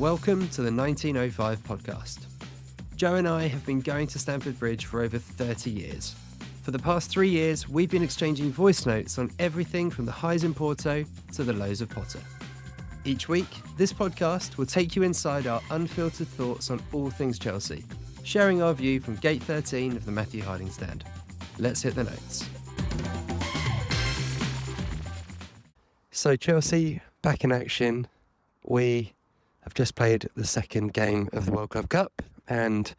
Welcome to the 1905 podcast. Joe and I have been going to Stamford Bridge for over 30 years. For the past 3 years, we've been exchanging voice notes on everything from the highs in Porto to the lows of Potter. Each week, this podcast will take you inside our unfiltered thoughts on all things Chelsea, sharing our view from Gate 13 of the Matthew Harding stand. Let's hit the notes. So Chelsea, back in action. We have just played the second game of the World Club Cup, and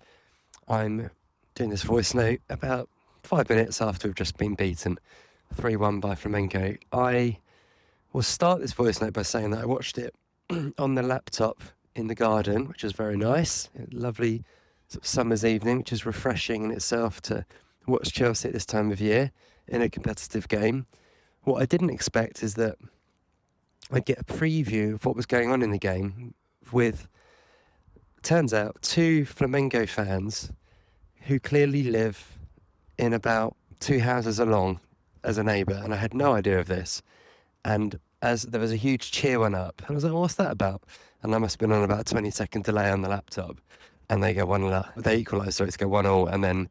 I'm doing this voice note about 5 minutes after we've just been beaten 3-1 by Flamengo. I will start this voice note by saying that I watched it on the laptop in the garden, which was very nice. A lovely sort of summer's evening, which is refreshing in itself to watch Chelsea at this time of year in a competitive game. What I didn't expect is that I'd get a preview of what was going on in the game with, turns out, 2 Flamengo fans who clearly live in about 2 houses along as a neighbour, and I had no idea of this. And as there was a huge cheer went up, and I was like, what's that about? And I must have been on about a 20-second delay on the laptop, and they go 1-0, they equalise, so it's go 1-0, and then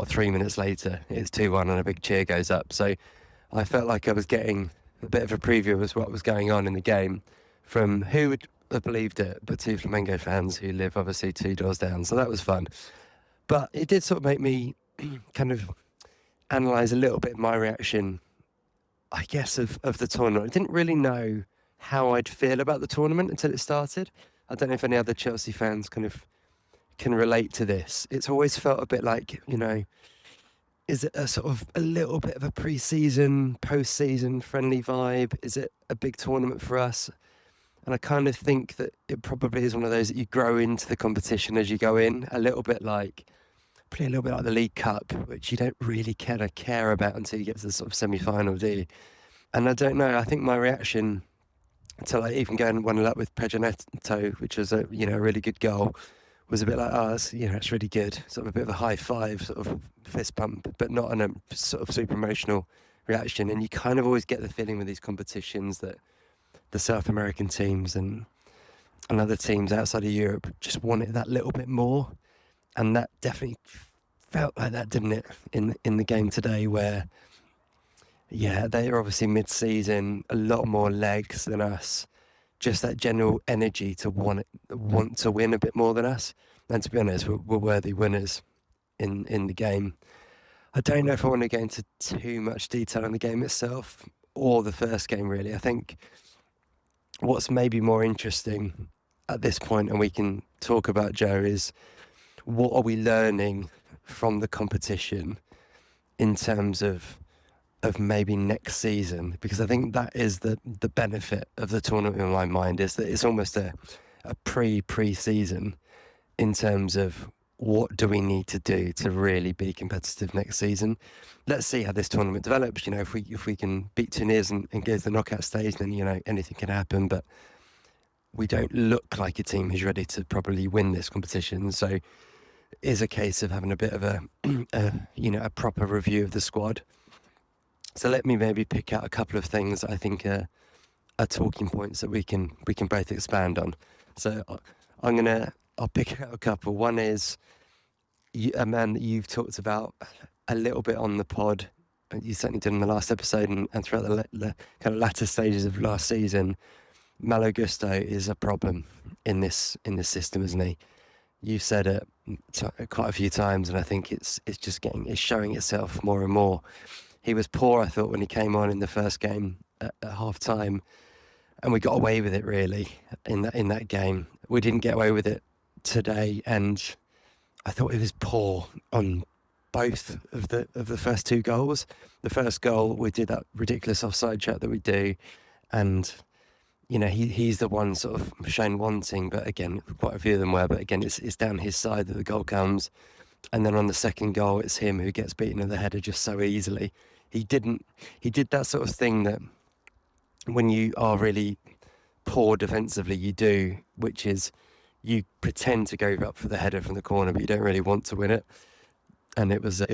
3 minutes later it's 2-1 and a big cheer goes up. So I felt like I was getting a bit of a preview of what was going on in the game from who would have believed it, but 2 Flamengo fans who live obviously 2 doors down. So that was fun. But it did sort of make me kind of analyse a little bit my reaction, I guess, of the tournament. I didn't really know how I'd feel about the tournament until it started. I don't know if any other Chelsea fans kind of can relate to this. It's always felt a bit like, you know, is it a sort of a little bit of a pre-season, post-season friendly vibe? Is it a big tournament for us? And I kind of think that it probably is one of those that you grow into the competition as you go in, probably a little bit like the League Cup, which you don't really care about until you get to the sort of semi-final, do you? And I don't know, I think my reaction to like even going 1-0 up with Neto, which was a really good goal, was a bit like, it's really good. Sort of a bit of a high five, sort of fist pump, but not in a sort of super emotional reaction. And you kind of always get the feeling with these competitions that the South American teams and other teams outside of Europe just want it that little bit more. And that definitely felt like that, didn't it, in the game today, where, yeah, they are obviously mid-season, a lot more legs than us. Just that general energy to want to win a bit more than us. And to be honest, we're worthy winners in the game. I don't know if I want to go into too much detail on the game itself or the first game, really. I think what's maybe more interesting at this point, and we can talk about, Joe, is what are we learning from the competition in terms of maybe next season? Because I think that is the benefit of the tournament in my mind, is that it's almost a pre-season in terms of what do we need to do to really be competitive next season. Let's see how this tournament develops. If we can beat Tunis and get to the knockout stage, then anything can happen. But we don't look like a team who's ready to probably win this competition. So it is a case of having a bit of a proper review of the squad. So let me maybe pick out a couple of things that I think are talking points that we can both expand on. So I'll pick out a couple. One is a man that you've talked about a little bit on the pod. You certainly did in the last episode and throughout the kind of latter stages of last season. Malo Gusto is a problem in this system, isn't he? You've said it quite a few times, and I think it's showing itself more and more. He was poor, I thought, when he came on in the first game at half time, and we got away with it really in that game. We didn't get away with it today, and I thought he was poor on both of the first 2 goals. The first goal, we did that ridiculous offside chat that we do, and he's the one sort of shown wanting, but again, quite a few of them were, but again, it's down his side that the goal comes. And then on the second goal, it's him who gets beaten in the header just so easily. He did that sort of thing that when you are really poor defensively, you do, which is you pretend to go up for the header from the corner, but you don't really want to win it. And it was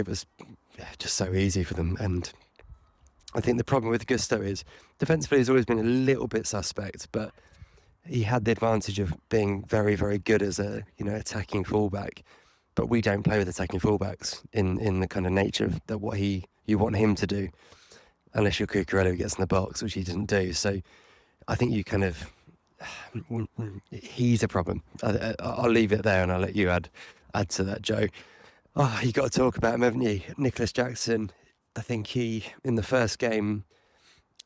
just so easy for them. And I think the problem with Gusto is defensively he's always been a little bit suspect, but he had the advantage of being very, very good as a attacking fullback, but we don't play with attacking fullbacks in the kind of nature of that what you want him to do, unless you're Cucurella who gets in the box, which he didn't do. So I think you kind of he's a problem. I'll leave it there and I'll let you add to that, Joe. Oh, you got to talk about him, haven't you? Nicholas Jackson. I think he in the first game.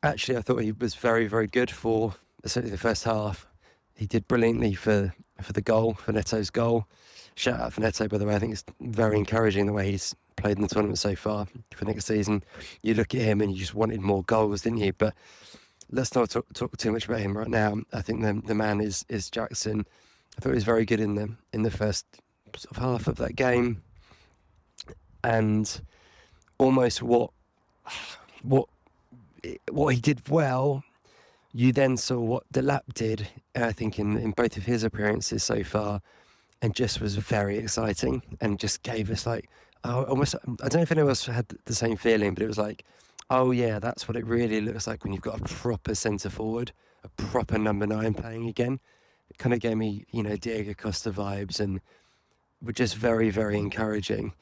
Actually, I thought he was very, very good for certainly the first half. He did brilliantly for the goal, for Neto's goal. Shout out for Neto, by the way. I think it's very encouraging the way he's played in the tournament so far for next season. You look at him and you just wanted more goals, didn't you? But let's not talk too much about him right now. I think the man is Jackson. I thought he was very good in the first sort of half of that game, and almost what he did well, you then saw what Delap did, I think, in both of his appearances so far, and just was very exciting and just gave us almost, I don't know if anyone else had the same feeling, but it was like, oh yeah, that's what it really looks like when you've got a proper centre forward, a proper number 9 playing again. It kind of gave me, Diego Costa vibes, and were just very, very encouraging.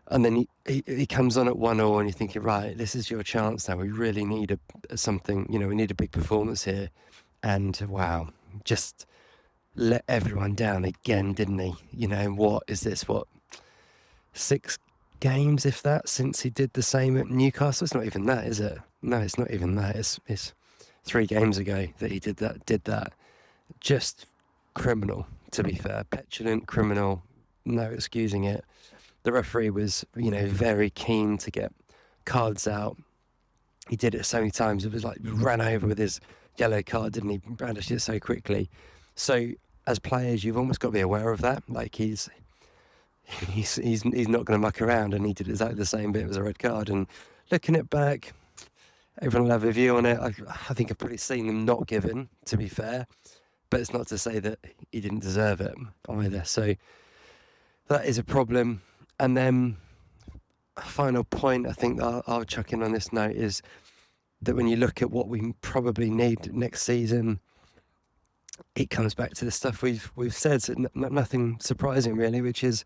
And then he comes on at 1-1 and you're thinking, right, this is your chance now. We really need something, we need a big performance here. And wow, just let everyone down again, didn't he? What is this? 6 games, if that, since he did the same at Newcastle? It's not even that, is it? No, it's not even that. It's 3 games ago that he did that. Just criminal, to be fair. Petulant, criminal, no excusing it. The referee was, very keen to get cards out. He did it so many times. It was like ran over with his yellow card, didn't he? Brandished it so quickly. So as players, you've almost got to be aware of that. Like he's not going to muck around, and he did exactly the same bit as a red card. And looking it back, everyone will have a view on it. I think I've probably seen them not given, to be fair, but it's not to say that he didn't deserve it either. So that is a problem. And then a final point I think I'll chuck in on this note is that when you look at what we probably need next season, it comes back to the stuff we've said, so nothing surprising really, which is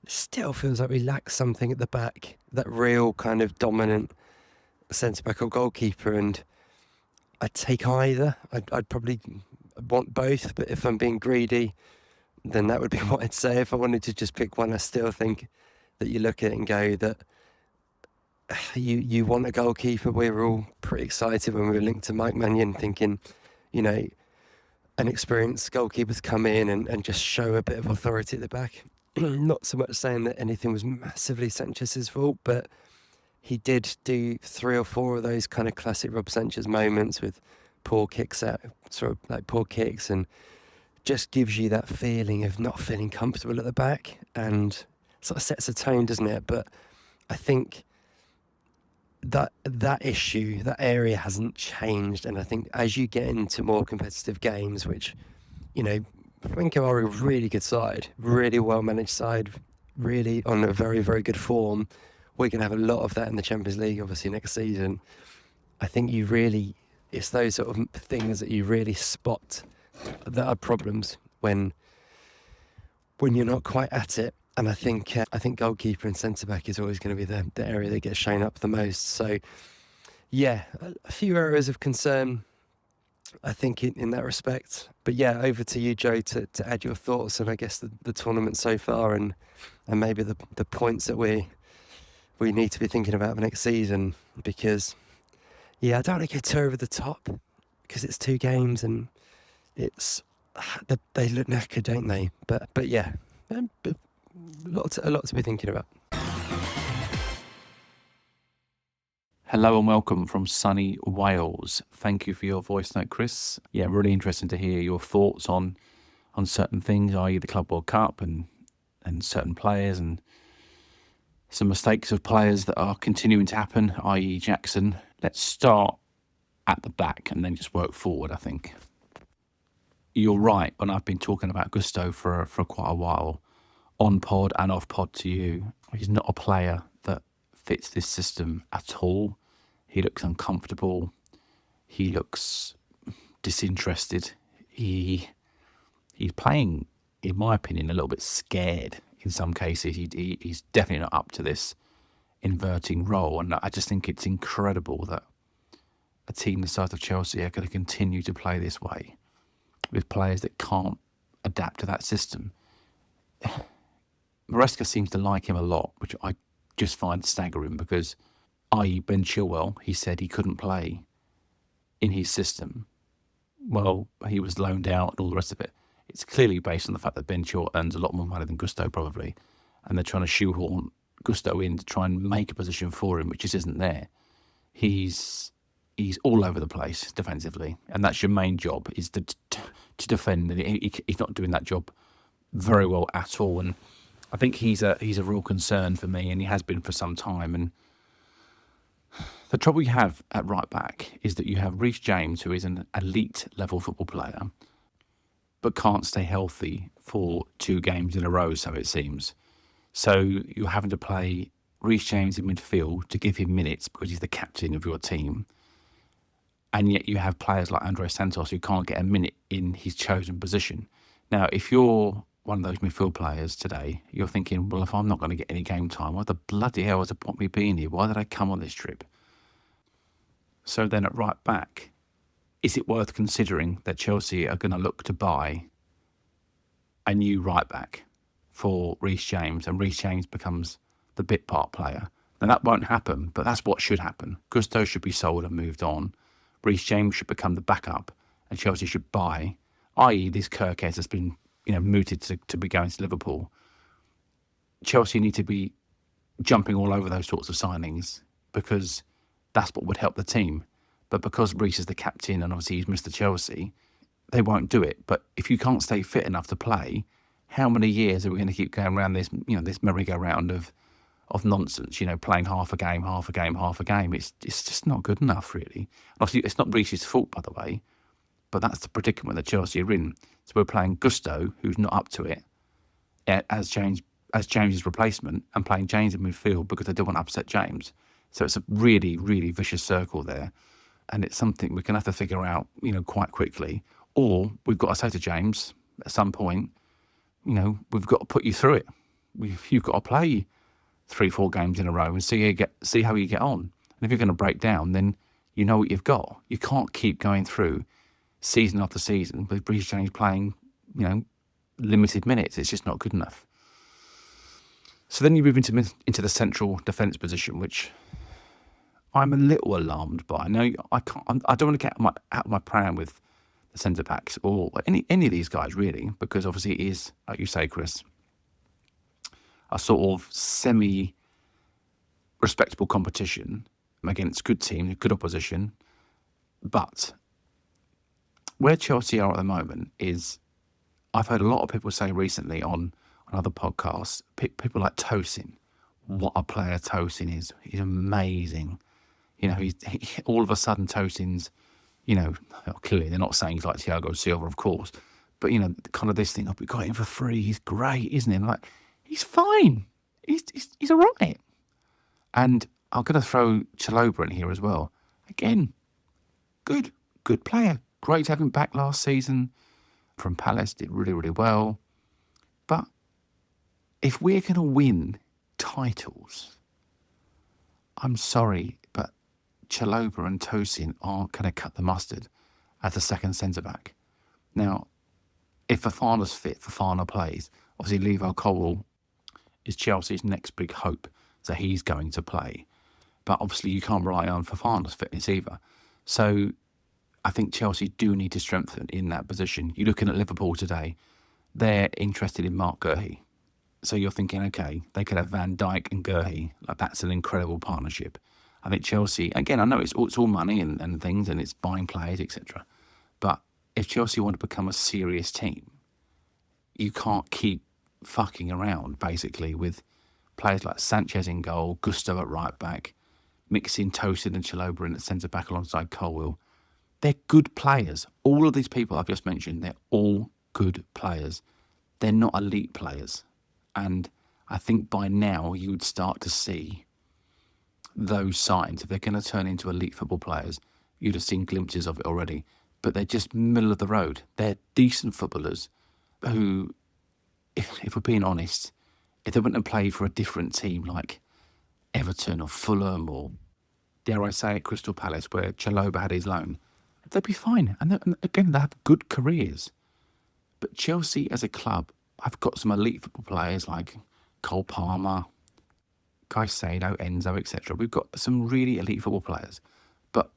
it still feels like we lack something at the back, that real kind of dominant centre-back or goalkeeper. And I'd take either. I'd probably want both, but if I'm being greedy, then that would be what I'd say. If I wanted to just pick one, I still think that you look at it and go that you want a goalkeeper. We were all pretty excited when we were linked to Mike Mannion, thinking, an experienced goalkeeper to come in and just show a bit of authority at the back. Not so much saying that anything was massively Sanchez's fault, but he did do 3 or 4 of those kind of classic Rob Sanchez moments with poor kicks and just gives you that feeling of not feeling comfortable at the back, and sort of sets a tone, doesn't it? But I think that issue, that area hasn't changed. And I think as you get into more competitive games, which, Flamengo are a really good side, really well-managed side, really on a very, very good form. We're going to have a lot of that in the Champions League, obviously, next season. I think it's those sort of things that you really spot that are problems when you're not quite at it. And I think goalkeeper and centre-back is always going to be the area that gets shown up the most. So, yeah, a few areas of concern, I think, in that respect. But yeah, over to you, Joe, to add your thoughts on, I guess, the tournament so far and maybe the points that we need to be thinking about for next season. Because, yeah, I don't want to get too over the top because it's 2 games and they look knackered, don't they? But yeah, a lot to be thinking about. Hello and welcome from sunny Wales. Thank you for your voice note, Chris. Yeah, really interesting to hear your thoughts on certain things, i.e. the Club World Cup and certain players and some mistakes of players that are continuing to happen, i.e. Jackson. Let's start at the back and then just work forward, I think. You're right, and I've been talking about Gusto for quite a while, on pod and off pod to you. He's not a player that fits this system at all. He looks uncomfortable. He looks disinterested. he's playing, in my opinion, a little bit scared in some cases. He's definitely not up to this inverting role, and I just think it's incredible that a team the size of Chelsea are going to continue to play this way with players that can't adapt to that system. Maresca seems to like him a lot, which I just find staggering because, i.e. Ben Chilwell, he said he couldn't play in his system. Well, he was loaned out and all the rest of it. It's clearly based on the fact that Ben Chilwell earns a lot more money than Gusto probably, and they're trying to shoehorn Gusto in to try and make a position for him, which just isn't there. He's all over the place defensively, and that's your main job, is to defend. And he's not doing that job very well at all, and I think he's a real concern for me, and he has been for some time. And the trouble you have at right back is that you have Reece James, who is an elite level football player, but can't stay healthy for 2 games in a row, so it seems. So you're having to play Reece James in midfield to give him minutes because he's the captain of your team. And yet you have players like Andre Santos who can't get a minute in his chosen position. Now, if you're one of those midfield players today, you're thinking, well, if I'm not going to get any game time, why the bloody hell has the point me being here? Why did I come on this trip? So then at right back, is it worth considering that Chelsea are going to look to buy a new right back for Reece James, and Reece James becomes the bit part player? Now, that won't happen, but that's what should happen. Gusto should be sold and moved on. Reece James should become the backup, and Chelsea should buy, i.e. this Kirkes has been mooted to be going to Liverpool. Chelsea need to be jumping all over those sorts of signings because that's what would help the team. But because Reece is the captain and obviously he's Mr. Chelsea, they won't do it. But if you can't stay fit enough to play, how many years are we going to keep going around this, this merry-go-round of nonsense, playing half a game. It's just not good enough, really. Obviously, it's not Reece's fault, by the way, but that's the predicament that Chelsea are in. So we're playing Gusto, who's not up to it, as James's replacement, and playing James in midfield because they don't want to upset James. So it's a really, really vicious circle there, and it's something we're going to have to figure out, quite quickly. Or we've got to say to James at some point, we've got to put you through it. You've got to play 3-4 games in a row and see how you get on. And if you're going to break down, then you know what you've got. You can't keep going through season after season with Reece James playing, limited minutes. It's just not good enough. So then you move into the central defence position, which I'm a little alarmed by. Now, I don't want to get out of my pram with the centre backs or any of these guys really, because obviously it is, like you say, Chris, a sort of semi-respectable competition against good teams, good opposition. But where Chelsea are at the moment is, I've heard a lot of people say recently on other podcasts, people like Tosin. What a player Tosin is. He's amazing. All of a sudden Tosin's, clearly they're not saying he's like Thiago Silva, of course, but, kind of this thing, we got him for free. He's great, isn't he? And like, he's fine. He's all right. And I'm going to throw Chalobah in here as well. Again, good player. Great to have him back last season from Palace. Did really, really well. But if we're going to win titles, I'm sorry, but Chalobah and Tosin aren't going to cut the mustard as a second centre-back. Now, if Fofana's fit, Fofana plays. Obviously, Levi Colwill is Chelsea's next big hope, so he's going to play. But obviously, you can't rely on Fofana's fitness either. So I think Chelsea do need to strengthen in that position. You're looking at Liverpool today. They're interested in Mark Guehi. So you're thinking, okay, they could have Van Dijk and Guehi. Like, that's an incredible partnership. I think Chelsea, again, I know it's all money and things, and it's buying players, etc. But if Chelsea want to become a serious team, you can't keep fucking around, basically, with players like Sanchez in goal, Gusto at right back, mixing Tosin and Chalobah in at centre back alongside Colwill. They're good players. All of these people I've just mentioned, they're all good players. They're not elite players. And I think by now you would start to see those signs. If they're going to turn into elite football players, you'd have seen glimpses of it already. but they're just middle of the road. They're decent footballers who, if we're being honest, if they went and played for a different team like Everton or Fulham or, dare I say it, Crystal Palace, where Chalobah had his loan, they'd be fine. And again, they have good careers. But Chelsea as a club, I've got some elite football players like Cole Palmer, Caicedo, Enzo, etc. We've got some really elite football players. But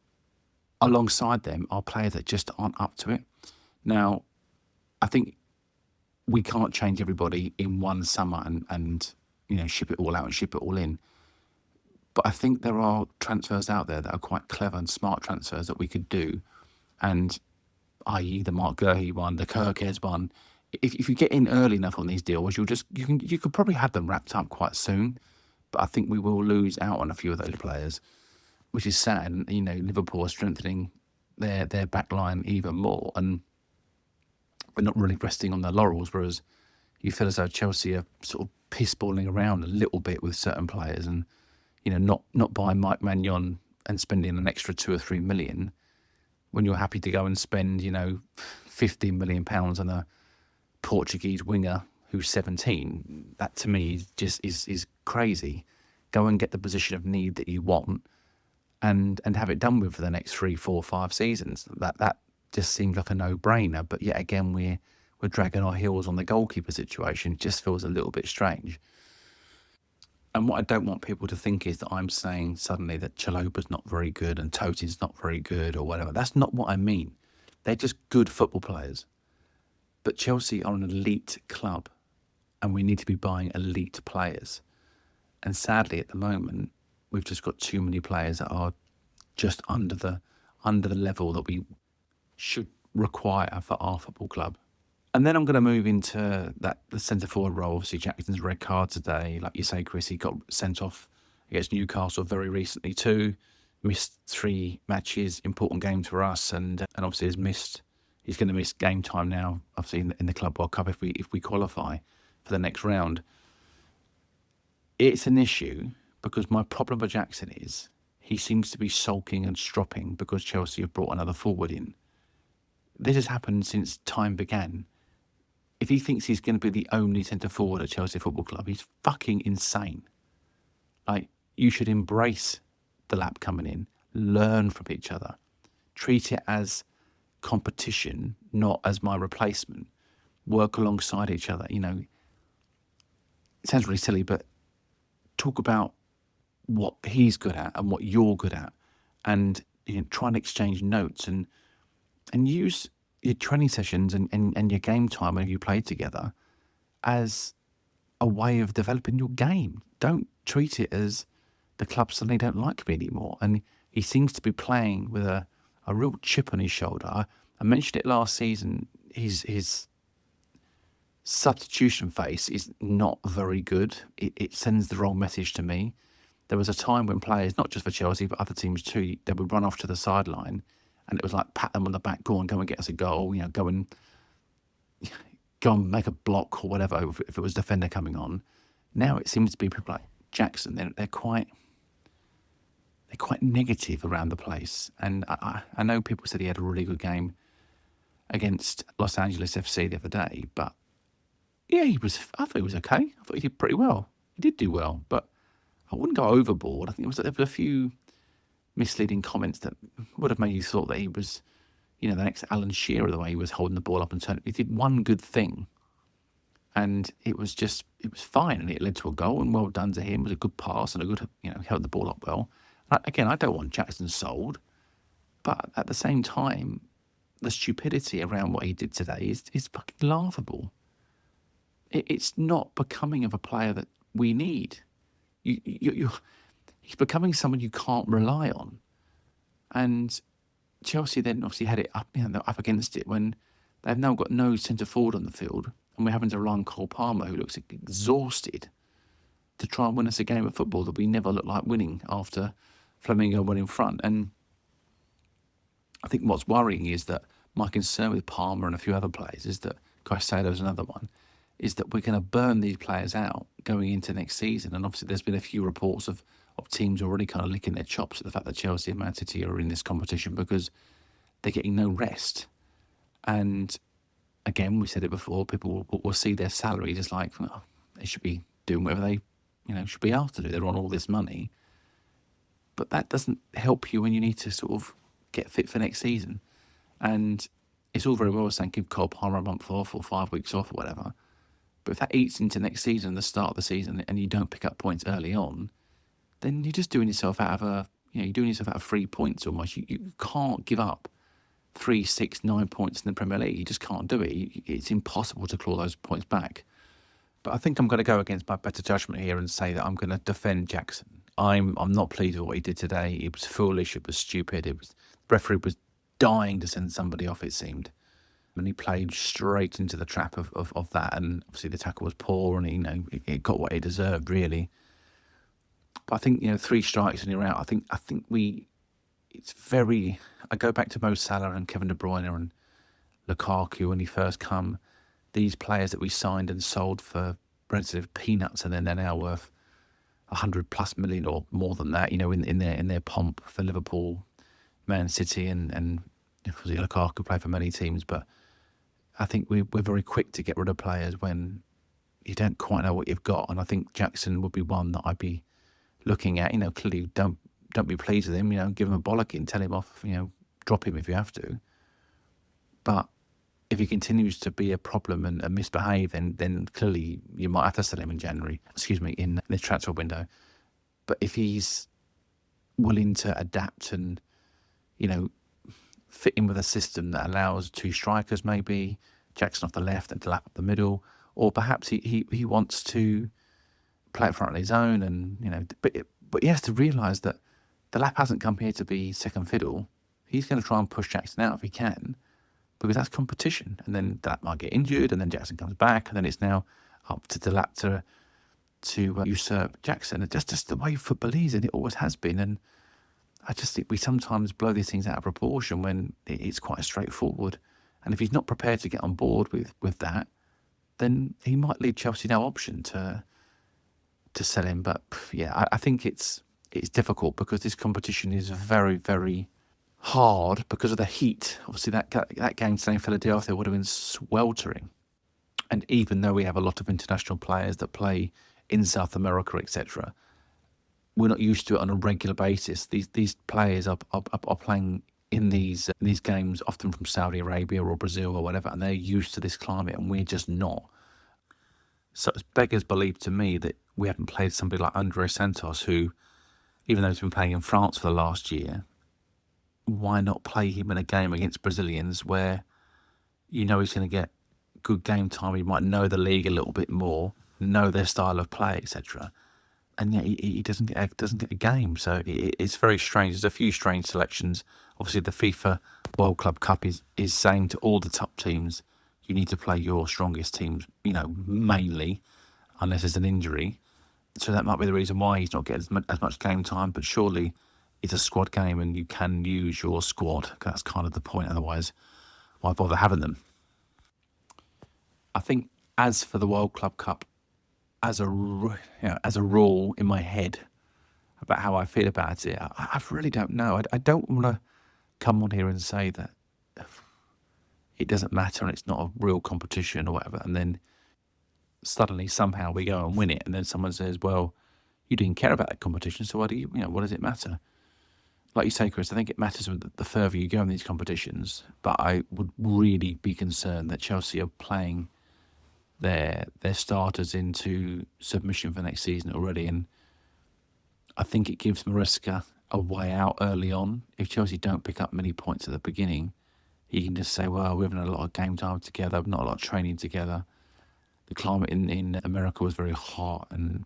alongside them are players that just aren't up to it. Now, I think we can't change everybody in one summer and ship it all out and ship it all in. But I think there are transfers out there that are quite clever and smart transfers that we could do. And i.e. the Mark Gurhey one, the Kirkes one. If you get in early enough on these deals, you could probably have them wrapped up quite soon. But I think we will lose out on a few of those players, which is sad. Liverpool are strengthening their back line even more, and we're not really resting on their laurels. Whereas you feel as though Chelsea are sort of piss-balling around a little bit with certain players, and not buying Mike Maignan and spending an extra 2 or 3 million when you're happy to go and spend, £15 million on a Portuguese winger who's 17. That to me is crazy. Go and get the position of need that you want and have it done with for the next 3, 4, 5 seasons. That just seems like a no-brainer. But yet again, we're dragging our heels on the goalkeeper situation. It just feels a little bit strange. And what I don't want people to think is that I'm saying suddenly that Chalobah's not very good and Toti's not very good or whatever. That's not what I mean. They're just good football players. But Chelsea are an elite club and we need to be buying elite players. And sadly, at the moment, we've just got too many players that are just under the level that we should require for our football club. And then I'm going to move into the centre forward role. Obviously, Jackson's red card today. Like you say, Chris, he got sent off against Newcastle very recently too. Missed 3 matches, important games for us, and obviously he's going to miss game time now. Obviously in the Club World Cup if we qualify for the next round. It's an issue because my problem with Jackson is he seems to be sulking and stropping because Chelsea have brought another forward in. This has happened since time began. If he thinks he's going to be the only centre forward at Chelsea Football Club, he's fucking insane. Like, you should embrace the lap coming in, learn from each other, treat it as competition, not as my replacement. Work alongside each other. It sounds really silly, but talk about what he's good at and what you're good at, and try and exchange notes and use your training sessions and your game time when you play together as a way of developing your game. Don't treat it as the club suddenly don't like me anymore. And he seems to be playing with a real chip on his shoulder. I mentioned it last season. His substitution face is not very good. It sends the wrong message to me. There was a time when players, not just for Chelsea, but other teams too, they would run off to the sideline and it was like, pat them on the back, go and get us a goal, go and make a block or whatever if it was a defender coming on. Now it seems to be people like Jackson. They're quite negative around the place. And I know people said he had a really good game against Los Angeles FC the other day, but yeah, I thought he was okay. I thought he did pretty well. He did do well, but I wouldn't go overboard. I think there was a few misleading comments that would have made you thought that he was, the next Alan Shearer, the way he was holding the ball up and turning. He did one good thing, and it was fine, and it led to a goal, and well done to him. It was a good pass and a good, held the ball up well. Again, I don't want Jackson sold, but at the same time, the stupidity around what he did today is fucking laughable. It's not becoming of a player that we need. He's becoming someone you can't rely on. And Chelsea then obviously had it up, they're up against it when they've now got no centre forward on the field, and we're having to rely on Cole Palmer, who looks exhausted, to try and win us a game of football that we never looked like winning after Flamengo went in front. And I think what's worrying is that my concern with Palmer and a few other players is that, Caicedo's another one, is that we're going to burn these players out going into next season. And obviously there's been a few reports of teams already kind of licking their chops at the fact that Chelsea and Man City are in this competition because they're getting no rest. And again, we said it before, people will see their salaries as like, well, they should be doing whatever they, should be asked to do. They're on all this money. But that doesn't help you when you need to sort of get fit for next season. And it's all very well saying give Cole Palmer a month off or 5 weeks off or whatever. But if that eats into next season, the start of the season, and you don't pick up points early on, then you're just doing yourself out of you're doing yourself out of 3 points almost. You can't give up 3, 6, 9 points in the Premier League. You just can't do it. It's impossible to claw those points back. But I think I'm going to go against my better judgment here and say that I'm going to defend Jackson. I'm not pleased with what he did today. It was foolish. It was stupid. The referee was dying to send somebody off, it seemed. And he played straight into the trap of that. And obviously the tackle was poor and, it got what it deserved, really. But I think, 3 strikes and you're out. I think I go back to Mo Salah and Kevin De Bruyne and Lukaku when he first come. These players that we signed and sold for relative peanuts, and then they're now worth 100+ million or more than that, in their pomp for Liverpool, Man City, and obviously Lukaku played for many teams. But I think we're very quick to get rid of players when you don't quite know what you've got. And I think Jackson would be one that I'd be looking at. Clearly don't be pleased with him. Give him a bollocking, tell him off. Drop him if you have to. But if he continues to be a problem and misbehave, then clearly you might have to sell him in this transfer window. But if he's willing to adapt and, fit in with a system that allows 2 strikers, maybe Jackson off the left and Delap up the middle, or perhaps he wants to play it front on his own, and but he has to realise that Delap hasn't come here to be second fiddle. He's going to try and push Jackson out if he can, because that's competition. And then Delap might get injured, and then Jackson comes back, and then it's now up to Delap to usurp Jackson. And just the way football is, and it always has been. And I just think we sometimes blow these things out of proportion when it's quite straightforward. And if he's not prepared to get on board with that, then he might leave Chelsea no option to sell him. But yeah, I think it's difficult because this competition is very, very hard because of the heat. Obviously, that game today in Philadelphia would have been sweltering. And even though we have a lot of international players that play in South America, etc., we're not used to it on a regular basis. These players are playing in these games often from Saudi Arabia or Brazil or whatever, and they're used to this climate, and we're just not. So it's beggars belief to me that we haven't played somebody like Andre Santos, who, even though he's been playing in France for the last year, why not play him in a game against Brazilians where he's going to get good game time? He might know the league a little bit more, know their style of play, etc. And yet he doesn't get a game. So it's very strange. There's a few strange selections. Obviously, the FIFA World Club Cup is saying to all the top teams, you need to play your strongest teams, mainly, unless there's an injury. So that might be the reason why he's not getting as much game time. But surely it's a squad game and you can use your squad. That's kind of the point. Otherwise, why bother having them? I think as for the World Club Cup, as a rule in my head about how I feel about it, I really don't know. I don't want to come on here and say that it doesn't matter and it's not a real competition or whatever, and then suddenly somehow we go and win it, and then someone says, well, you didn't care about that competition, so what does it matter? Like you say, Chris, I think it matters the further you go in these competitions, but I would really be concerned that Chelsea are playing their starters into submission for next season already, and I think it gives Maresca a way out early on. If Chelsea don't pick up many points at the beginning, he can just say, well, we haven't had a lot of game time together, not a lot of training together. The climate in America was very hot, and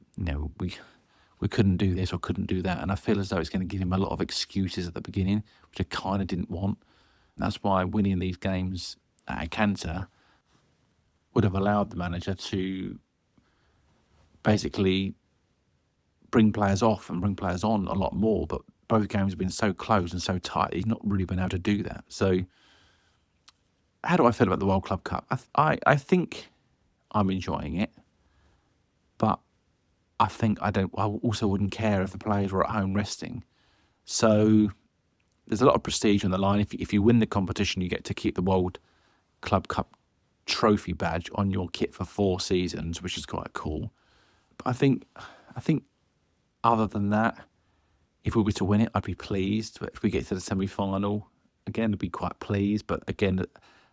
we couldn't do this or couldn't do that. And I feel as though it's going to give him a lot of excuses at the beginning, which I kind of didn't want. And that's why winning these games at Acanto would have allowed the manager to basically bring players off and bring players on a lot more. But both games have been so close and so tight, he's not really been able to do that. So how do I feel about the World Club Cup? I think I'm enjoying it, but I also wouldn't care if the players were at home resting. So there's a lot of prestige on the line. If you win the competition, you get to keep the World Club Cup trophy badge on your kit for 4 seasons, which is quite cool. But I think other than that, if we were to win it, I'd be pleased. But if we get to the semi-final, again, I'd be quite pleased. But again,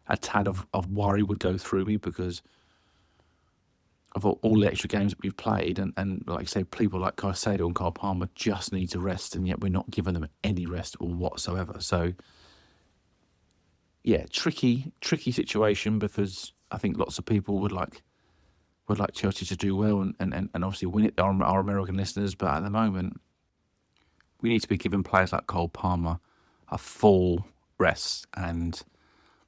a tad of worry would go through me because of all the extra games that we've played. And like I say, people like Caicedo and Cole Palmer just need to rest, and yet we're not giving them any rest or whatsoever. So, yeah, tricky situation, because I think lots of people would like Chelsea to do well and obviously win it, our American listeners. But at the moment, we need to be giving players like Cole Palmer a full rest and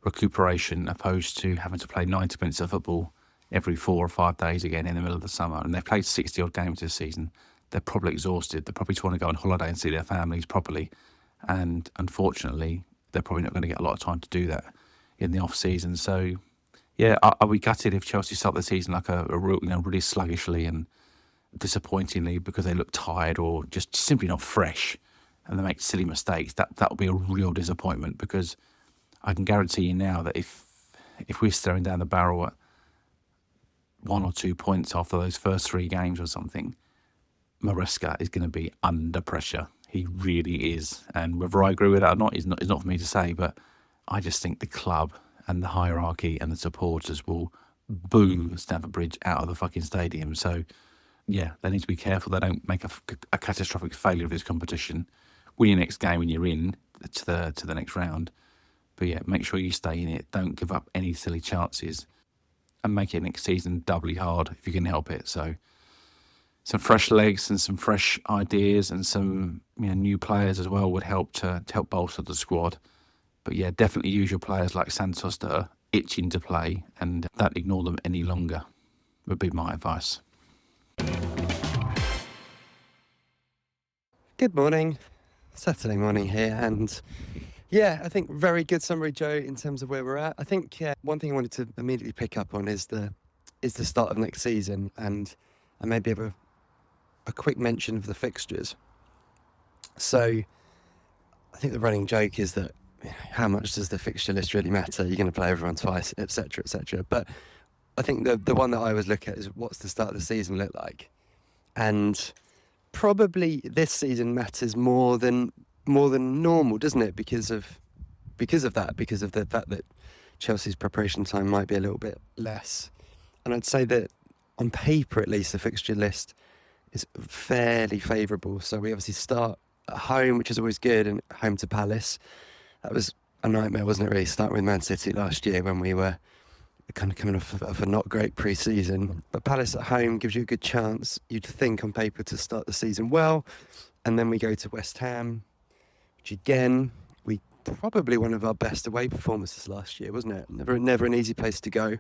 recuperation, opposed to having to play 90 minutes of football every 4 or 5 days again in the middle of the summer. And they've played 60 odd games this season. They're probably exhausted. They probably just want to go on holiday and see their families properly. And unfortunately, they're probably not going to get a lot of time to do that in the off season. So, yeah, are we gutted if Chelsea start the season like a real, really sluggishly and disappointingly because they look tired or just simply not fresh and they make silly mistakes? That will be a real disappointment, because I can guarantee you now that if we're staring down the barrel at 1 or 2 points after those first 3 games or something, Maresca is going to be under pressure. He really is. And whether I agree with that or not is not for me to say, but I just think the club and the hierarchy and the supporters will boo Stamford Bridge out of the fucking stadium. So, yeah, they need to be careful they don't make a catastrophic failure of this competition. Win your next game when you're in to the next round. But yeah, make sure you stay in it. Don't give up any silly chances, and make it next season doubly hard if you can help it. So, some fresh legs and some fresh ideas and some new players as well would help to help bolster the squad. But yeah, definitely use your players like Santos that are itching to play, and don't ignore them any longer, would be my advice. Good morning. Saturday morning here, and yeah, I think very good summary, Joe, in terms of where we're at. I think one thing I wanted to immediately pick up on is the start of next season, and maybe have a quick mention of the fixtures. So I think the running joke is that how much does the fixture list really matter? You're going to play everyone twice, etc., etc. But I think the one that I always look at is what's the start of the season look like, and probably this season matters more than normal, doesn't it? Because of the fact that Chelsea's preparation time might be a little bit less. And I'd say that on paper, at least, the fixture list is fairly favourable. So we obviously start at home, which is always good, and home to Palace. That was a nightmare, wasn't it, really, starting with Man City last year when we were kind of coming off of a not great pre-season. But Palace at home gives you a good chance, you'd think on paper, to start the season well. And then we go to West Ham, which again, we probably one of our best away performances last year, wasn't it? Never an easy place to go,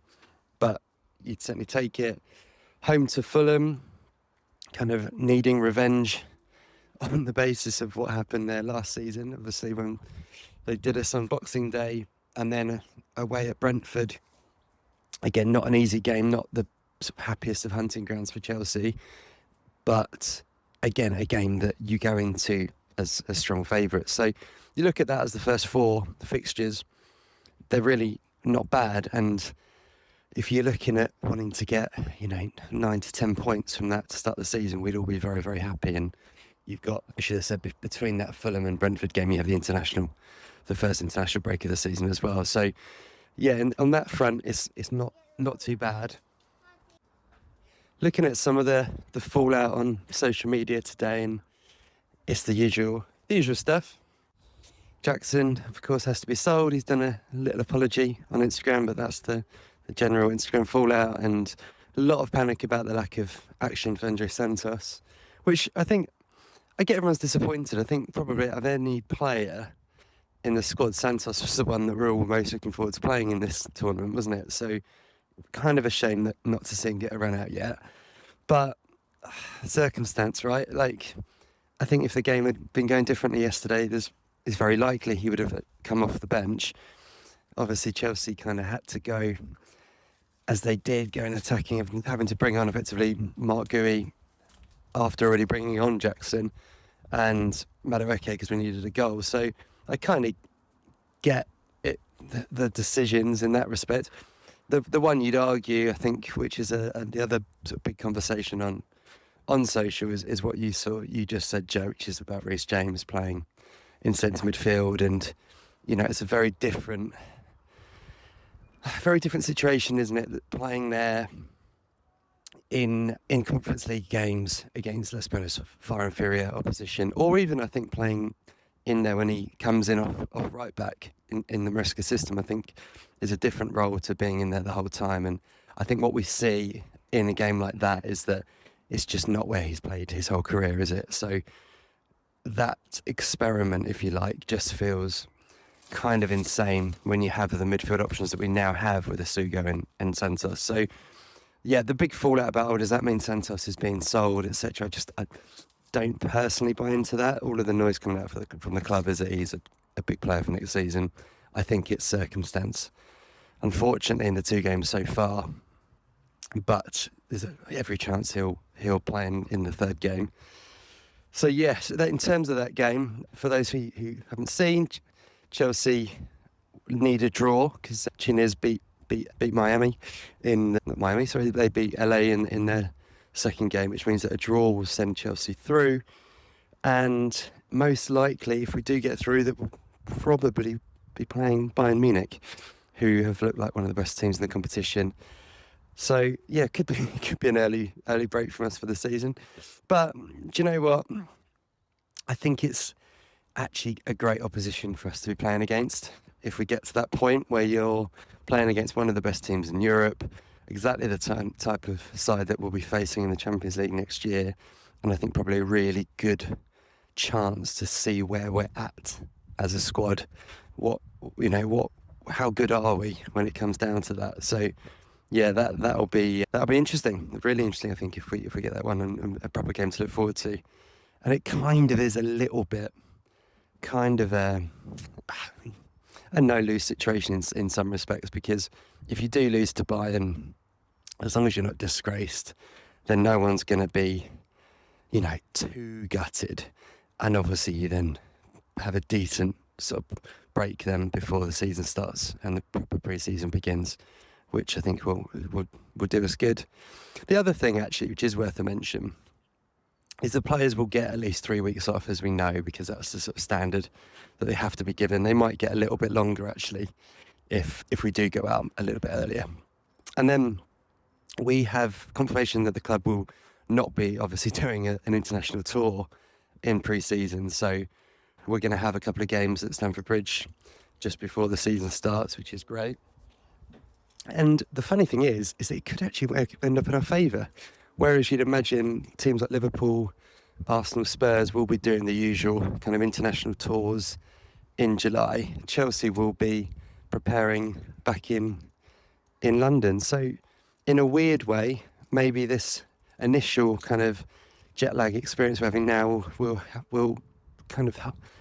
but you'd certainly take it. Home to Fulham, kind of needing revenge on the basis of what happened there last season, obviously, when they did us on Boxing Day. And then away at Brentford, again, not an easy game, not the happiest of hunting grounds for Chelsea, but again, a game that you go into as a strong favourite. So you look at that as the first 4 fixtures, they're really not bad. And if you're looking at wanting to get, 9 to 10 points from that to start the season, we'd all be very, very happy. And you've got, I should have said, between that Fulham and Brentford game, you have the first international break of the season as well. So yeah, and on that front, it's not too bad. Looking at some of the fallout on social media today, and it's the usual stuff. Jackson, of course, has to be sold. He's done a little apology on Instagram, but that's the general Instagram fallout, and a lot of panic about the lack of action for Andre Santos, which I think, I get everyone's disappointed. I think probably out of any player in the squad, Santos was the one that we're all most looking forward to playing in this tournament, wasn't it? So kind of a shame that not to see him get a run out yet. But circumstance, right? Like, I think if the game had been going differently yesterday, it's very likely he would have come off the bench. Obviously, Chelsea kind of had to go as they did, going attacking, having to bring on effectively Mark Gui after already bringing on Jackson and Madueke because we needed a goal. So I kind of get it, the decisions in that respect. The one you'd argue, I think, which is the other sort of big conversation on social is what you just said, Joe, which is about Reece James playing in centre midfield, and it's a very different situation, isn't it? That playing there in Conference League games against, let's be honest, far inferior opposition, or even I think playing in there when he comes in off right back in the Maresca system, I think is a different role to being in there the whole time. And I think what we see in a game like that is that it's just not where he's played his whole career, is it? So that experiment, if you like, just feels kind of insane when you have the midfield options that we now have with Asugo and Santos. So yeah, the big fallout about, does that mean Santos is being sold, etc.? I don't personally buy into that. All of the noise coming out from the club is that he's a big player for next season. I think it's circumstance, unfortunately, in the 2 games so far. But there's every chance he'll play in the 3rd game. So yes, in terms of that game, for those who haven't seen, Chelsea need a draw because Chinese beat Miami they beat LA in their 2nd game, which means that a draw will send Chelsea through. And most likely, if we do get through, that we'll probably be playing Bayern Munich, who have looked like one of the best teams in the competition. So yeah, could be an early break from us for the season. But do you know what? I think it's actually a great opposition for us to be playing against. If we get to that point where you're playing against one of the best teams in Europe, exactly the type of side that we'll be facing in the Champions League next year, and I think probably a really good chance to see where we're at as a squad. How good are we when it comes down to that? So yeah, that'll be interesting, really interesting. I think if we get that one, and a proper game to look forward to. And it kind of is a little bit a no-lose situation in some respects, because if you do lose to Bayern, as long as you're not disgraced, then no one's going to be, too gutted. And obviously you then have a decent sort of break then before the season starts and the proper pre-season begins, which I think will do us good. The other thing, actually, which is worth a mention, is the players will get at least 3 weeks off, as we know, because that's the sort of standard that they have to be given. They might get a little bit longer, actually, if we do go out a little bit earlier. And then we have confirmation that the club will not be obviously doing an international tour in pre-season. So we're going to have a couple of games at Stamford Bridge just before the season starts, which is great. And the funny thing is it could actually end up in our favour. Whereas you'd imagine teams like Liverpool, Arsenal, Spurs will be doing the usual kind of international tours in July, Chelsea will be preparing back in London. So in a weird way, maybe this initial kind of jet lag experience we're having now will kind of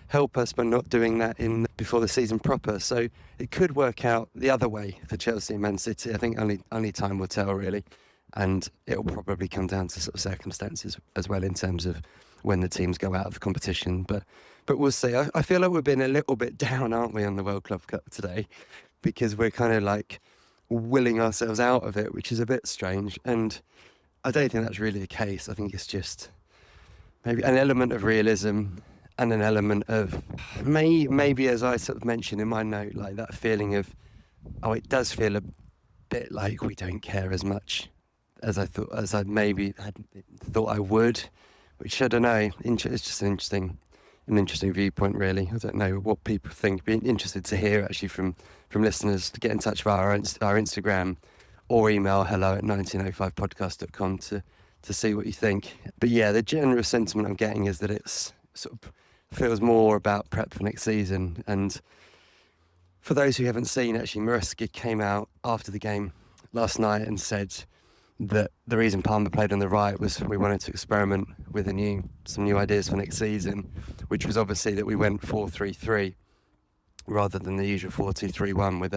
help us by not doing that before the season proper. So it could work out the other way for Chelsea and Man City. I think only time will tell, really. And it'll probably come down to sort of circumstances as well in terms of when the teams go out of the competition. But we'll see. I feel like we've been a little bit down, aren't we, on the World Club Cup today? Because we're kind of like willing ourselves out of it, which is a bit strange. And I don't think that's really the case. I think it's just maybe an element of realism and an element of maybe, as I sort of mentioned in my note, like that feeling of, it does feel a bit like we don't care as much as I maybe had thought I would, which I don't know. It's just an interesting viewpoint, really. I don't know what people think. Be interested to hear actually from listeners. To get in touch via our Instagram or email hello@1905podcast.com to see what you think. But yeah, the general sentiment I'm getting is that it's sort of feels more about prep for next season. And for those who haven't seen, actually, Maresca came out after the game last night and said that the reason Palmer played on the right was we wanted to experiment with some new ideas for next season, which was obviously that we went 4-3-3 rather than the usual 4-2-3-1 with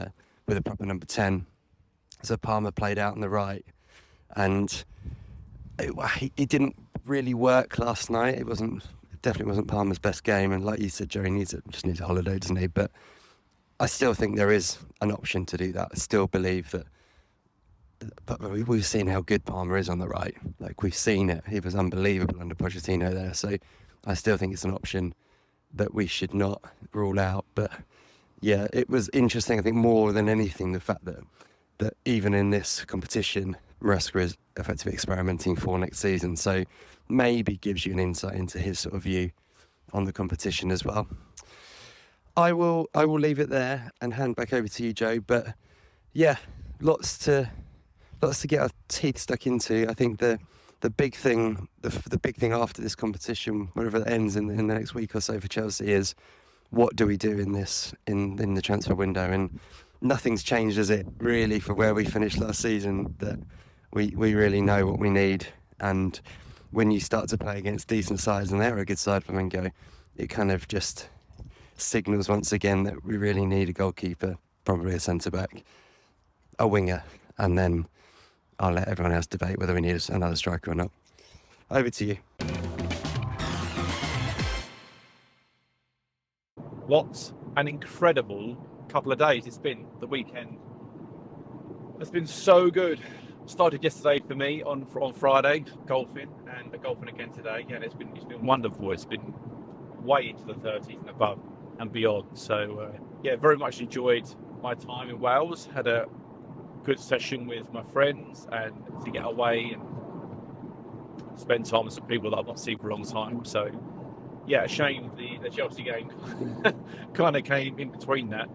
a proper number 10. So Palmer played out on the right, and it didn't really work last night. It definitely wasn't Palmer's best game, and like you said, Joe, just needs a holiday, doesn't he? But I still think there is an option to do that. I still believe that. But we've seen how good Palmer is on the right. Like, we've seen it. He was unbelievable under Pochettino there. So I still think it's an option that we should not rule out. But yeah, it was interesting, I think, more than anything, the fact that even in this competition, Maresca is effectively experimenting for next season. So maybe gives you an insight into his sort of view on the competition as well. I will leave it there and hand back over to you, Joe. But yeah, lots to get our teeth stuck into. I think the big thing after this competition, wherever it ends in the next week or so for Chelsea, is what do we do in the transfer window? And nothing's changed, has it, really, for where we finished last season? That we really know what we need. And when you start to play against decent sides, and they're a good side, Flamengo, it kind of just signals once again that we really need a goalkeeper, probably a centre-back, a winger, and then I'll let everyone else debate whether we need another striker or not. Over to you. What an incredible couple of days it's been. The weekend has been so good. Started yesterday for me on Friday, golfing, and golfing again today. Yeah, it's been wonderful. It's been way into the 30s and above and beyond. So yeah, very much enjoyed my time in Wales. Had a good session with my friends and to get away and spend time with some people that I've not seen for a long time. So yeah, a shame the Chelsea game kind of came in between that.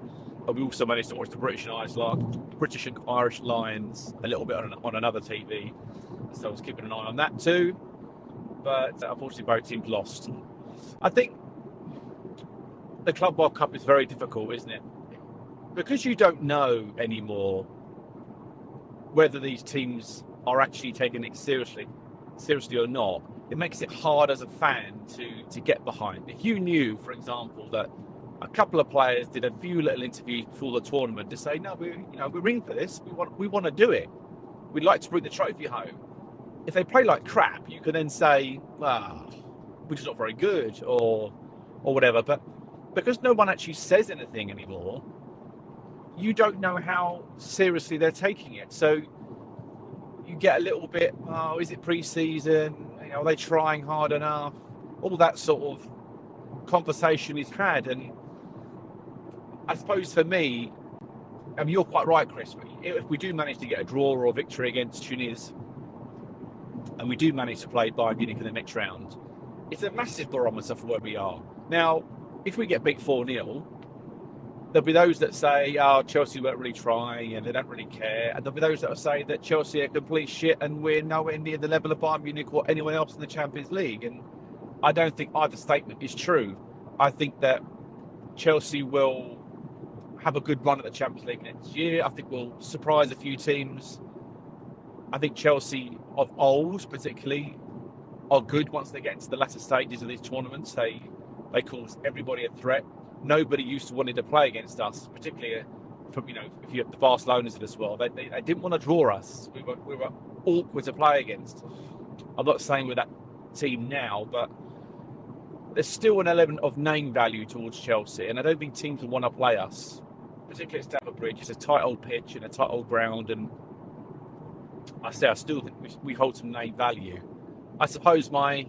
But we also managed to watch the British and Irish Lions a little bit on another TV. So I was keeping an eye on that too. But unfortunately both teams lost. I think the Club World Cup is very difficult, isn't it? Because you don't know anymore whether these teams are actually taking it seriously or not. It makes it hard as a fan to get behind. If you knew, for example, that a couple of players did a few little interviews before the tournament to say, no, we're in for this. We want to do it. We'd like to bring the trophy home. If they play like crap, you can then say, we're just not very good or whatever. But because no one actually says anything anymore, you don't know how seriously they're taking it. So you get a little bit, is it pre-season? Are they trying hard enough? All that sort of conversation is had. And I suppose for me, I mean, you're quite right, Chris. If we do manage to get a draw or a victory against Tunis, and we do manage to play Bayern Munich in the next round, it's a massive barometer for where we are. Now, if we get beat 4-0, there'll be those that say, Chelsea won't really try and they don't really care. And there'll be those that will say that Chelsea are complete shit and we're nowhere near the level of Bayern Munich or anyone else in the Champions League. And I don't think either statement is true. I think that Chelsea will have a good run at the Champions League next year. I think we'll surprise a few teams. I think Chelsea of old, particularly, are good once they get into the latter stages of these tournaments. They cause everybody a threat. Nobody used to wanting to play against us, particularly from, if you have the Barcelonas of this world. They didn't want to draw us. We were awkward to play against. I'm not saying we're that team now, but there's still an element of name value towards Chelsea, and I don't think teams will want to play us, particularly at Stamford Bridge. It's a tight old pitch and a tight old ground, and I still think we hold some name value. I suppose my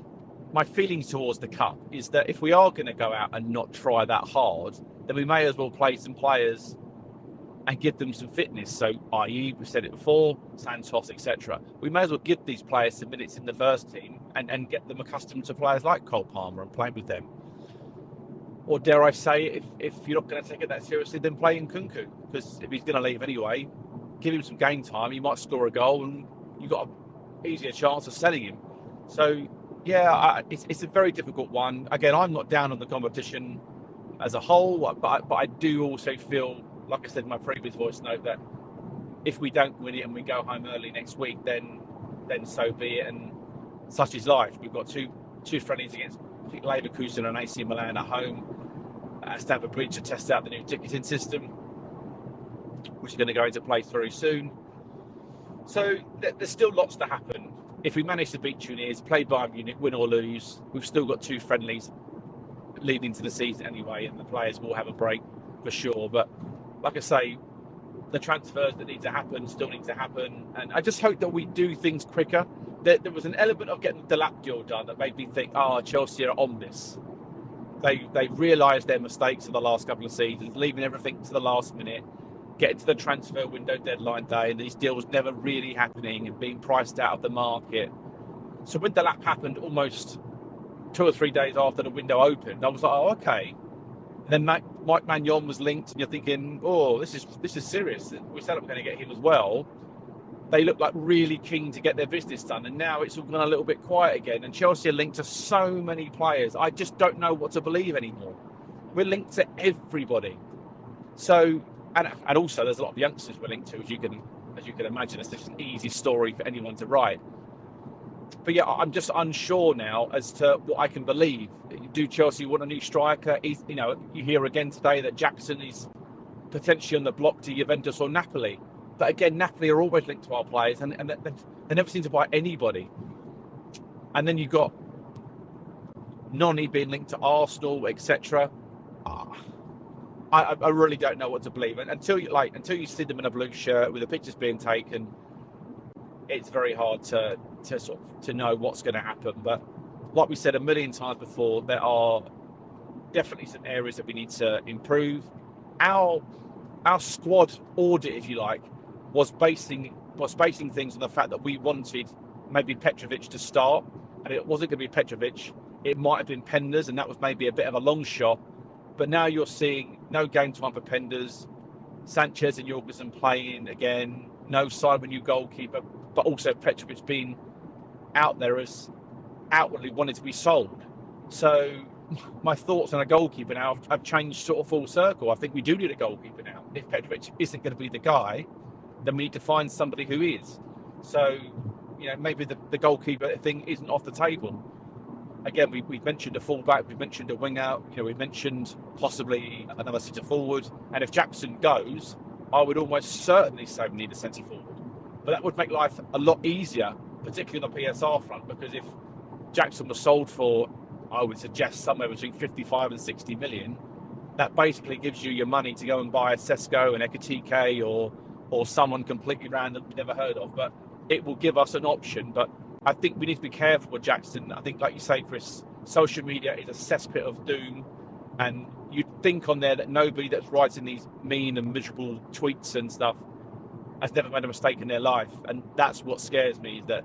feelings towards the Cup is that if we are going to go out and not try that hard, then we may as well play some players and give them some fitness. So, i.e., we've said it before, Santos, etc. We may as well give these players some minutes in the first team and get them accustomed to players like Cole Palmer and playing with them. Or dare I say, if you're not going to take it that seriously, then play Nkunku. Because if he's going to leave anyway, give him some game time, he might score a goal and you've got an easier chance of selling him. So, yeah, it's a very difficult one. Again, I'm not down on the competition as a whole, but I do also feel, like I said in my previous voice note, that if we don't win it and we go home early next week, then so be it, and such is life. We've got two friendlies against, I think, Leverkusen and AC Milan at home at Stamford Bridge to test out the new ticketing system, which is going to go into place very soon. So there's still lots to happen. if we manage to beat Tunis, play Bayern Munich, win or lose, we've still got 2 friendlies leading into the season anyway, and the players will have a break for sure. But like I say, the transfers that need to happen still need to happen, and I just hope that we do things quicker. There was an element of getting the Delap deal done that made me think, Chelsea are on this. They realised their mistakes of the last couple of seasons, leaving everything to the last minute, getting to the transfer window deadline day, and these deals never really happening and being priced out of the market. So when Delap happened almost 2 or 3 days after the window opened, I was like, oh, okay. And then Mike Maignan was linked, and you're thinking, oh, this is serious. We said I'm going to get him as well. They look like really keen to get their business done, and now it's all gone a little bit quiet again. And Chelsea are linked to so many players. I just don't know what to believe anymore. We're linked to everybody. So, and also there's a lot of youngsters we're linked to, as you can imagine. It's just an easy story for anyone to write. But yeah, I'm just unsure now as to what I can believe. Do Chelsea want a new striker? You hear again today that Jackson is potentially on the block to Juventus or Napoli. But again, Napoli are always linked to our players, and they never seem to buy anybody. And then you've got Noni being linked to Arsenal, etc. I really don't know what to believe. And until you see them in a blue shirt with the pictures being taken, it's very hard to know what's going to happen. But like we said a million times before, there are definitely some areas that we need to improve. Our squad audit, if you like, was basing things on the fact that we wanted maybe Petrovic to start, and it wasn't going to be Petrovic. It might have been Penders, and that was maybe a bit of a long shot. But now you're seeing no game time for Penders, Sanchez and Jorgensen playing again, no sign of a new goalkeeper, but also Petrovic being out there as outwardly wanted to be sold. So my thoughts on a goalkeeper now have changed sort of full circle. I think we do need a goalkeeper now. If Petrovic isn't going to be the guy, then we need to find somebody who is. So, maybe the goalkeeper thing isn't off the table. Again, we've mentioned a fullback, we've mentioned a winger, we've mentioned possibly another centre forward. And if Jackson goes, I would almost certainly say we need a centre forward. But that would make life a lot easier, particularly on the PSR front, because if Jackson was sold for, I would suggest, somewhere between 55 and 60 million, that basically gives you your money to go and buy a Sesko, an Ekatike, or someone completely random you've never heard of. But it will give us an option. But I think we need to be careful with Jackson. I think, like you say, Chris, social media is a cesspit of doom. And you'd think on there that nobody that's writing these mean and miserable tweets and stuff has never made a mistake in their life. And that's what scares me, is that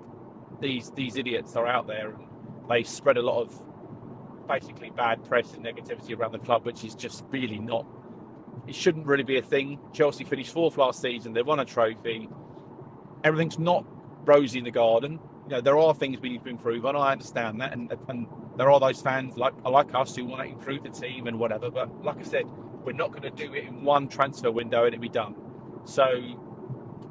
these idiots are out there and they spread a lot of basically bad press and negativity around the club, which is just really not. It shouldn't really be a thing. Chelsea finished 4th last season. They won a trophy. Everything's not rosy in the garden. There are things we need to improve on. I understand that, and there are those fans like us who want to improve the team and whatever. But like I said, we're not going to do it in one transfer window and it'll be done. So,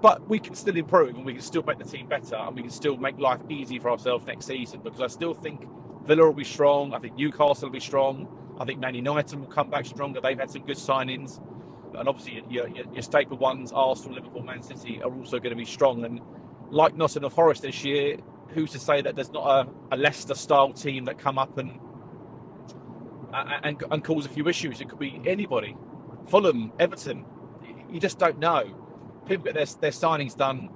but we can still improve, and we can still make the team better, and we can still make life easy for ourselves next season. Because I still think Villa will be strong. I think Newcastle will be strong. I think Man United will come back stronger. They've had some good signings. And obviously your staple ones, Arsenal, Liverpool, Man City, are also going to be strong. And like Nottingham Forest this year, who's to say that there's not a Leicester-style team that come up and cause a few issues? It could be anybody. Fulham, Everton. You just don't know. People get their signings done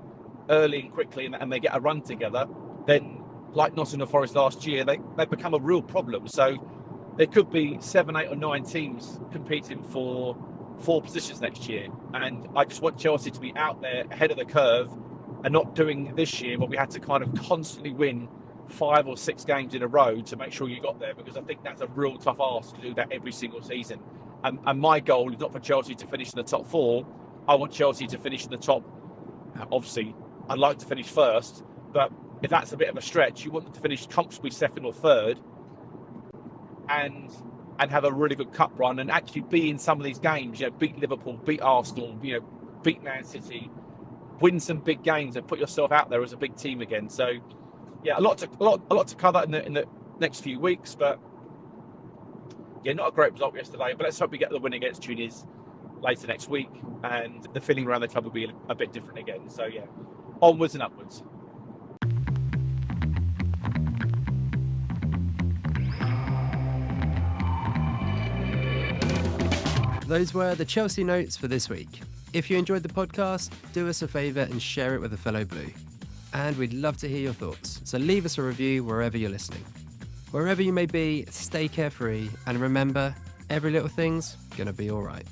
early and quickly, and they get a run together. Then, like Nottingham Forest last year, they become a real problem. So there could be 7, 8 or 9 teams competing for 4 positions next year. And I just want Chelsea to be out there ahead of the curve and not doing this year where we had to kind of constantly win 5 or 6 games in a row to make sure you got there, because I think that's a real tough ask to do that every single season. And my goal is not for Chelsea to finish in the top 4. I want Chelsea to finish in the top. Obviously, I'd like to finish first, but if that's a bit of a stretch, you want them to finish comfortably 2nd or 3rd and have a really good cup run and actually be in some of these games, beat Liverpool, beat Arsenal, beat Man City, win some big games and put yourself out there as a big team again. So yeah, a lot to cover in the next few weeks, but yeah, not a great result yesterday, but let's hope we get the win against Tunis later next week, and the feeling around the club will be a bit different again. So yeah, onwards and upwards. Those were the Chelsea notes for this week. If you enjoyed the podcast, do us a favour and share it with a fellow Blue. And we'd love to hear your thoughts, so leave us a review wherever you're listening. Wherever you may be, stay carefree, and remember, every little thing's gonna be alright.